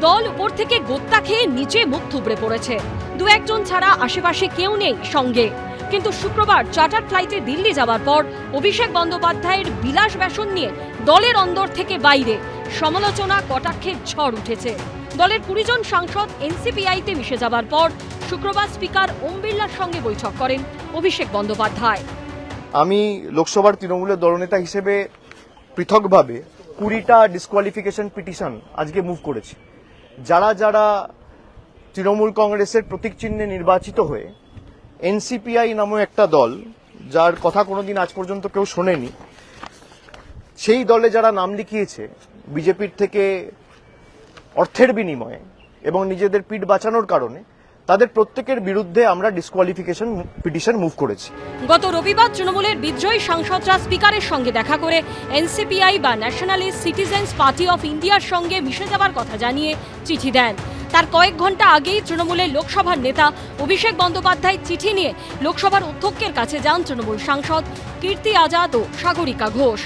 দল উপর থেকে গোত্তা খেয়ে নিচে মুখ থুবড়ে পড়েছে। দু একজন ছাড়া আশেপাশে কেউ নেই সঙ্গে। কিন্তু শুক্রবার চার্টার ফ্লাইটে দিল্লি যাওয়ার পর অভিষেক বন্দ্যোপাধ্যায়ের বিলাস ব্যাসন নিয়ে দলের অন্দর থেকে বাইরে সমালোচনা কটাক্ষের ঝড় উঠেছে। দলের 20 জন সাংসদ এনসিপিআইতে মিশে যাবার পর শুক্রবার স্পিকার ওম বিড়লার সঙ্গে বৈঠক করেন অভিষেক বন্দ্যোপাধ্যায়। আমি লোকসভার তৃণমূলের দলনেতা হিসেবে পৃথকভাবে 20টা ডিসকোয়ালিফিকেশন পিটিশন আজকে মুভ করেছি। যারা যারা তৃণমূল কংগ্রেসের প্রতীক চিহ্নে নির্বাচিত হয়ে এনসিপিআই নামক একটা দল, যার কথা কোনোদিন আজ পর্যন্ত কেউ শোনেনি, সেই দলে যারা নাম লিখিয়েছে বিজেপির থেকে অর্থের বিনিময়ে এবং নিজেদের পিঠ বাঁচানোর কারণে, তাদের প্রত্যেকের বিরুদ্ধে আমরা ডিসকোয়ালিফিকেশন পিটিশন মুভ করেছি। গত রবিবার তৃণমূলের বিদ্রোহী সাংসদরা স্পিকারের সঙ্গে দেখা করে এনসিপিআই বা ন্যাশনালিস্ট সিটিজেন্স পার্টি অফ ইন্ডিয়ার সঙ্গে মিশে যাওয়ার কথা জানিয়ে চিঠি দেন। তার কয়েক ঘন্টা আগেই তৃণমূলের লোকসভার নেতা অভিষেক বন্দ্যোপাধ্যায় চিঠি নিয়ে লোকসভার অধ্যক্ষের কাছে যান তৃণমূল সাংসদ কীর্তি আজাদ ও সাগরিকা ঘোষ।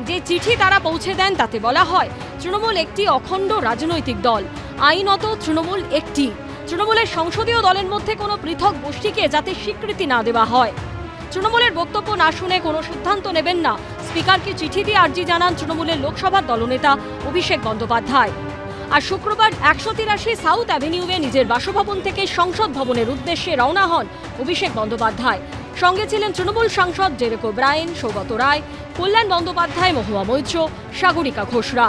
যে চিঠি তারা পৌঁছে দেন তাতে বলা হয়, তৃণমূল একটি অখণ্ড রাজনৈতিক দল, আইনত তৃণমূল একটি। তৃণমূলের সংসদীয় দলের মধ্যে কোনো পৃথক গোষ্ঠীকে যাতে স্বীকৃতি না দেওয়া হয়। তৃণমূলের বক্তব্য না শুনে কোনো সিদ্ধান্ত নেবেন না, স্পিকারকে চিঠি দিয়ে আর্জি জানান তৃণমূলের লোকসভার দলনেতা অভিষেক বন্দ্যোপাধ্যায়। আর শুক্রবার 183 সাউথ অ্যাভিনিউয়ে নিজের বাসভবন থেকে সংসদ ভবনের উদ্দেশ্যে রওনা হন অভিষেক বন্দ্যোপাধ্যায়। সঙ্গে ছিলেন তৃণমূল সাংসদ ডেরেক ওব্রায়েন, সৌগত রায়, কল্যাণ বন্দ্যোপাধ্যায়, মহুয়া মৈত্র, সাগরিকা ঘোষরা।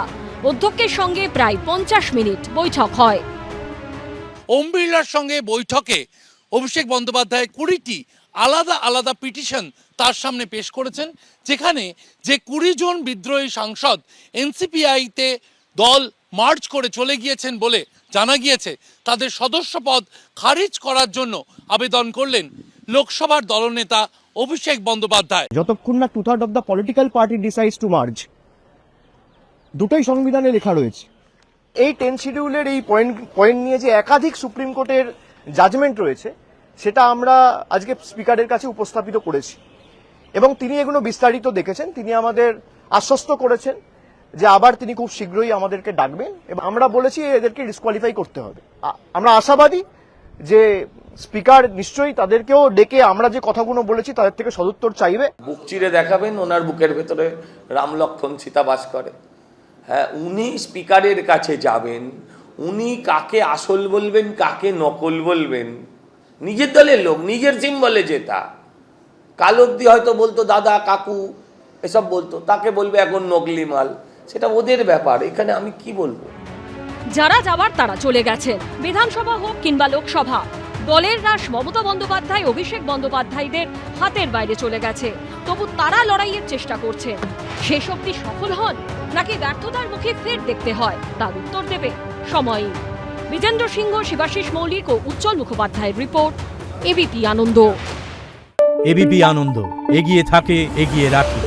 অধ্যক্ষের সঙ্গে প্রায় 50 মিনিট বৈঠক হয়। ওম বিড়লার সঙ্গে বৈঠকে অভিষেক বন্দ্যোপাধ্যায় 20টি আলাদা আলাদা পিটিশন তার সামনে পেশ করেছেন, যেখানে যে 20 জন বিদ্রোহী সাংসদ এনসিপিআইতে দল মার্চ করে চলে গিয়েছেন বলে জানা গিয়েছে, তাদের সদস্য পদ খারিজ করার জন্য আবেদন করলেন লোকসভার দলনেতা অভিষেক বন্দ্যোপাধ্যায়। যতক্ষণ না 2/3 of the political party decides two merge, দুটোই সংবিধানে লেখা রয়েছে। এই 10 শিডিউলের এই পয়েন্ট নিয়ে যে একাধিক সুপ্রিম কোর্টের জাজমেন্ট রয়েছে, সেটা আমরা আজকে স্পিকারের কাছে উপস্থাপিত করেছি এবং তিনি এগুলো বিস্তারিত দেখেছেন। তিনি আমাদের আশ্বস্ত করেছেন যে আবার তিনি খুব শীঘ্রই আমাদেরকে ডাকবেন এবং আমরা বলেছি এদেরকে ডিসকোয়ালিফাই করতে হবে। আমরা আশাবাদী যে স্পিকার নিশ্চয়ই তাদেরকেও ডেকে আমরা যে কথাগুলো বলেছি তাদের থেকে সদুত্তর চাইবে। বুক চিরে দেখাবেন ওনার বুকের ভেতরে রাম লক্ষ্মণ সীতা বাস করে। হ্যাঁ, উনি স্পিকারের কাছে যাবেন, উনি কাকে আসল বলবেন কাকে নকল বলবেন, নিজের দলের লোক, নিজের সিম্বলে জেতা। কাল অব্দি হয়তো বলতো দাদা কাকু এসব বলতো, তাকে বলবে এখন নকলি মাল, সেটা ওদের ব্যাপার, এখানে আমি কি বলবো। যারা যাবার তারা চলে গেছেন, বিধানসভা হোক কিংবা লোকসভা। দলের রাশ মমতা বন্দ্যোপাধ্যায়, অভিষেক বন্দ্যোপাধ্যায়দের হাতের বাইরে চলে গেছে। তবু তারা লড়াইয়ের চেষ্টা করছেন। শেষ অবধি সফল হন নাকি ব্যর্থতার মুখে ফের দেখতে হয়, তার উত্তর দেবে সময়ই। বিজেন্দ্র সিংহ, শিবাশিস মৌলিক ও উজ্জ্বল মুখোপাধ্যায়ের রিপোর্ট, এবিপি আনন্দ। এবিপি আনন্দ, এগিয়ে থাকে, এগিয়ে রাখে।